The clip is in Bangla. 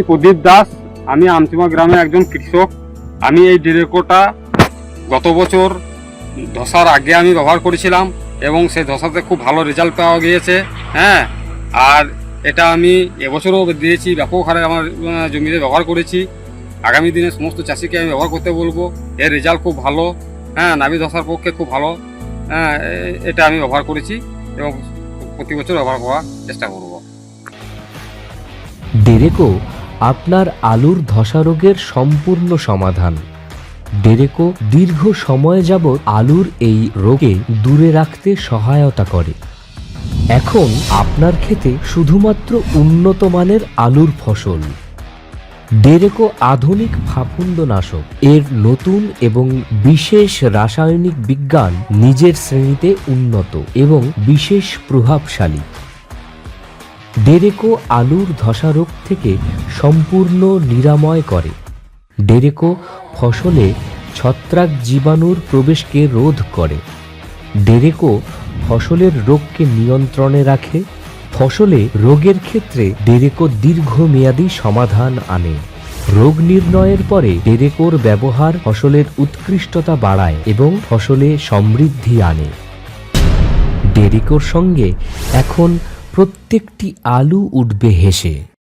প্রদীপ দাস, আমি আমচিমা গ্রামের একজন কৃষক। আমি এই ডেরেকোটা গত বছর ধসার আগে আমি ব্যবহার করেছিলাম এবং সেই ধসাতে খুব ভালো রেজাল্ট পাওয়া গিয়েছে। হ্যাঁ, আর এটা আমি এবছরও দিয়েছি, ব্যাপক হারে আমার জমিতে ব্যবহার করেছি। আগামী দিনে সমস্ত চাষিকে আমি ব্যবহার করতে বলবো। এর রেজাল্ট খুব ভালো। হ্যাঁ, নাভি ধসার পক্ষে খুব ভালো। হ্যাঁ, এটা আমি ব্যবহার করেছি এবং প্রতি বছর ব্যবহার করার চেষ্টা করব। ডেরেকো আপনার আলুর ধসা রোগের সম্পূর্ণ সমাধান। ডেরেকো দীর্ঘ সময় যাবৎ আলুর এই রোগে দূরে রাখতে সহায়তা করে। এখন আপনার ক্ষেতে শুধুমাত্র উন্নত মানের আলুর ফসল। ডেরেকো আধুনিক ফাফুন্দনাশক। এর নতুন এবং বিশেষ রাসায়নিক বিজ্ঞান নিজের শ্রেণীতে উন্নত এবং বিশেষ প্রভাবশালী। ডেরেকো আলুর ধসা রোগ থেকে সম্পূর্ণ নিরাময় করে। ডেরেকো ফসলে ছত্রাক জীবাণুর প্রবেশকে রোধ করে। ডেরেকো ফসলের রোগকে নিয়ন্ত্রণে রাখে। ফসলে রোগের ক্ষেত্রে ডেরেকো দীর্ঘমেয়াদী সমাধান আনে। রোগ নির্ণয়ের পরে ডেরেকোর ব্যবহার ফসলের উৎকৃষ্টতা বাড়ায় এবং ফসলে সমৃদ্ধি আনে। ডেরেকোর সঙ্গে এখন প্রত্যেকটি আলু উঠবে হেসে।